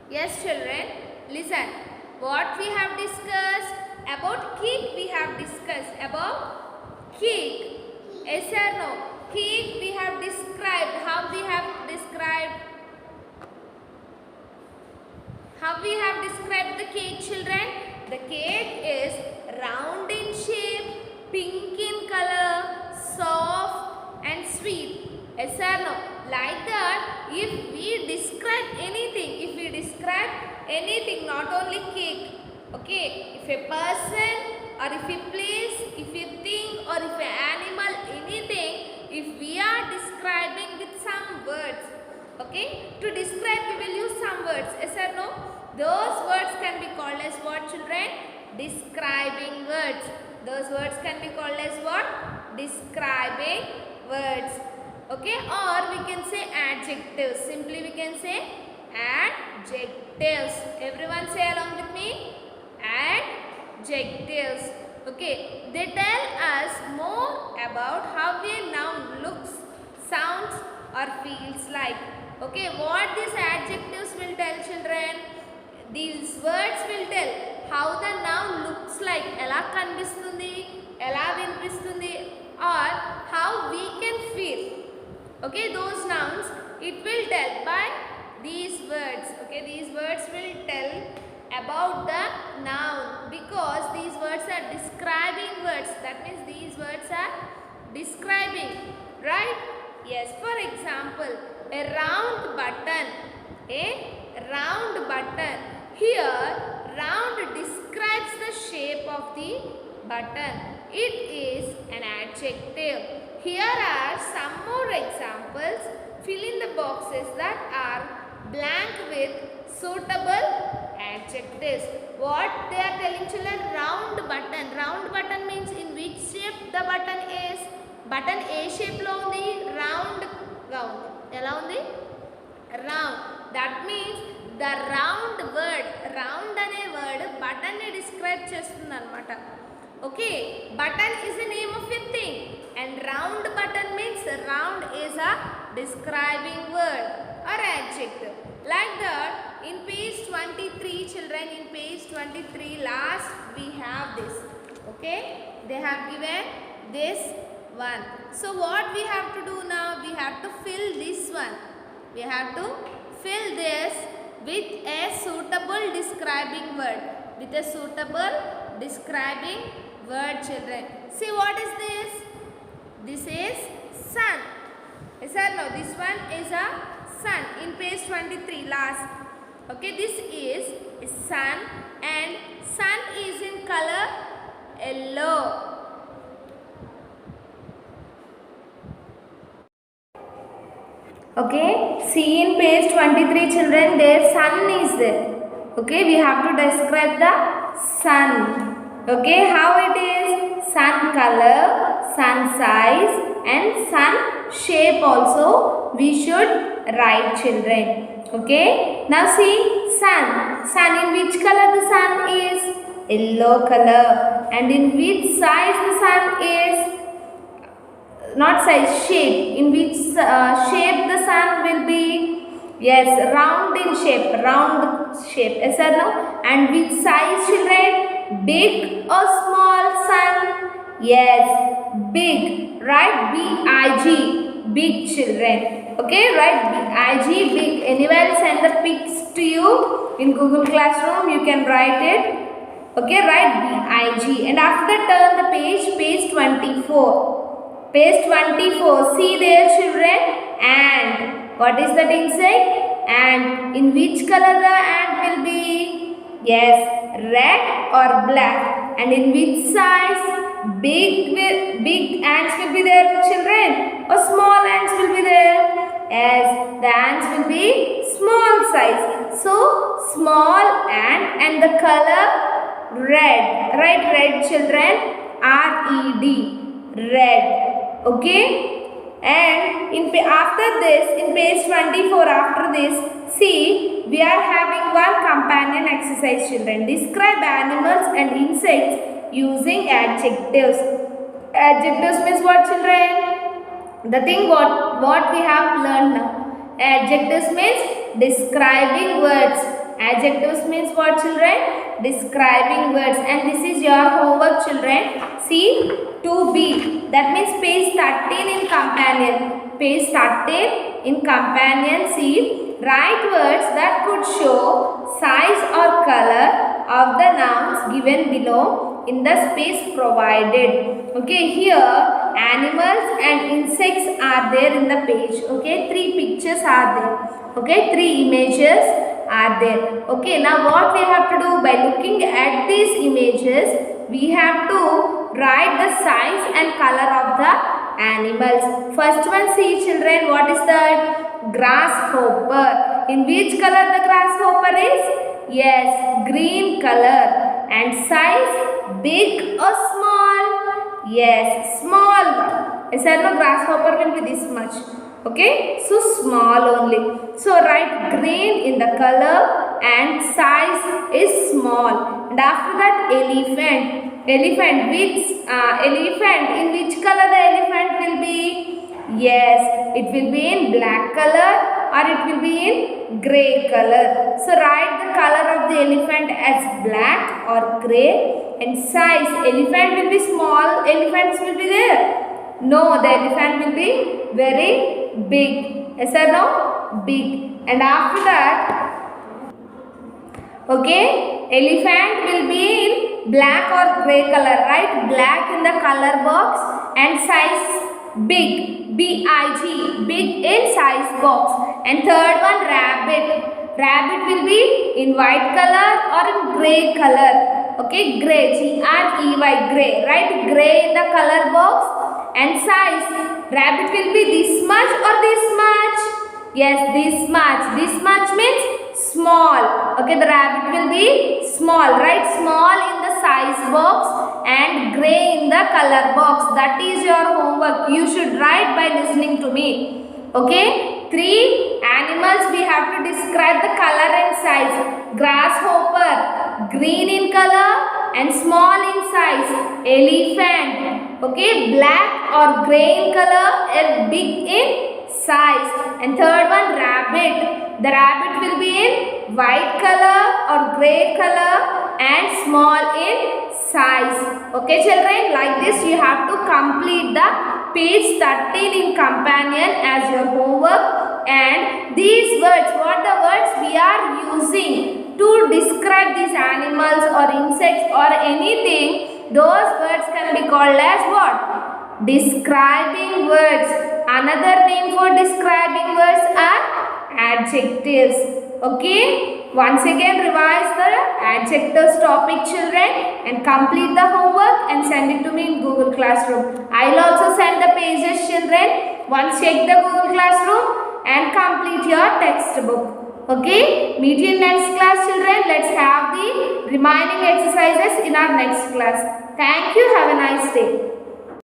Yes, children, listen. What we have discussed about cake, we have discussed about cake. Yes or no? Cake we have described. How we have described the cake, children? The cake is round in shape, pink in color, soft and sweet. Yes or no? Like that, if we describe anything, not only cake, okay, if a person or if a place, if a thing or if an animal, anything, if we are describing with some words, okay, to describe we will use some words, yes or no? Those words can be called as what, children? Describing words. Those words can be called as what? Describing words. Okay, or we can say adjectives. Simply we can say adjectives. Everyone say along with me. Adjectives. Okay, they tell us more about how a noun looks, sounds or feels like. Okay, what these adjectives will tell, children? These words will tell how the noun looks like. Ela kanpistundi, ela vinpistundi, or how we can feel. Okay, those nouns it will tell by these words. Okay, these words will tell about the noun because these words are describing words. That means these words are describing, right? Yes, for example, a round button. A round button. Here, round describes the shape of the button. It is an adjective. Here are some more examples. Fill in the boxes that are blank with suitable adjectives. What they are telling, children? Round button. Round button means in which shape the button is? Button A shape lo undi, round ga undi. Ela undi? Round. That means the round word, round ane word button ni describe chestundi anamata. Okay, button is the name of a thing and round button means round is a describing word or adjective. Like that, in page 23, children, in page 23 last we have this. Okay, they have given this one. So what we have to do now? We have to fill this one. We have to fill this with a suitable describing word. With a suitable describing word, children. See, what is this? This is sun. Yes or no? This one is a sun. In page 23 last. Okay, this is sun and sun is in color yellow. Okay, see in page 23, children, there sun is there. Okay, we have to describe the sun. Okay, how it is? Sun color, sun size and sun shape also we should write, children. Okay, now see sun. Sun, in which color the sun is? Yellow color. And in which size the sun is? Not size, shape. In which shape the sun will be? Yes, round in shape. Round shape. Yes or no? And which size, children? Big or small sun? Yes, big. Right? B-I-G. Big, children. Okay, right? B-I-G. Big. Anyone send the pics to you in Google Classroom? You can write it. Okay, write B-I-G. And after that, turn the page 24. Page 24, see there, children, and what is that insect? And in which color the ant will be? Yes, red or black. And in which size? Big ants will be there, children, or small ants will be there? Yes, the ants will be small size. So, small ant and the color red. Right, red, children, R-E-D, red. Okay, and after this, in page 24, after this, see, we are having one companion exercise, children. Describe animals and insects using adjectives. Adjectives means what, children? The thing what we have learned now. Adjectives means describing words. Adjectives means what, children? Describing words. And this is your homework, children. See, 2B. That means page 13 in companion. Page 13 in companion. See, write words that could show size or color of the nouns given below in the space provided. Okay, here animals and insects are there in the page. Okay, 3 pictures are there. Okay, 3 images are there. Okay, now what we have to do, by looking at these images, we have to write the size and color of the animals. First one, see children, what is that? Grasshopper. In which color the grasshopper is? Yes, green color. And size, big or small? Yes, small one. Yes or no, grasshopper will be this much. Okay, so small only. So write green in the color and size is small. And after that, elephant. Elephant, which elephant, in which color the elephant will be? Yes, it will be in black color or it will be in grey color. So write the color of the elephant as black or grey, and size, elephant will be small, elephants will be there. No, the elephant will be very big. Yes or no? Big. And after that, okay, elephant will be in black or grey color, right? Black in the color box and size big, B-I-G, big in size box. And third one, rabbit. Rabbit will be in white color or in grey color. Okay, grey, G-R-E-Y, grey, right? Grey in the color box. And size, rabbit will be this much or this much? Yes, this much. This much means small. Okay, the rabbit will be small, right? Small in the size box and grey in the color box. That is your homework. You should write by listening to me. Okay, 3 animals we have to describe the color and size. Grasshopper, green in color and small in size. Elephant, okay, black or grey in color and big in size. And third one, rabbit. The rabbit will be in white color or grey color and small in size. Okay children, like this you have to complete the page 13 in companion as your homework. And these words, what the words we are using to describe these animals or insects or anything, those words can be called as what? Describing words. Another name for describing words are adjectives. Okay, once again revise the adjectives topic children and complete the homework and send it to me in Google Classroom. I will also send the pages children. Once check the Google Classroom and complete your textbook. Okay, meet you in next class children. Let's have the remaining exercises in our next class. Thank you. Have a nice day.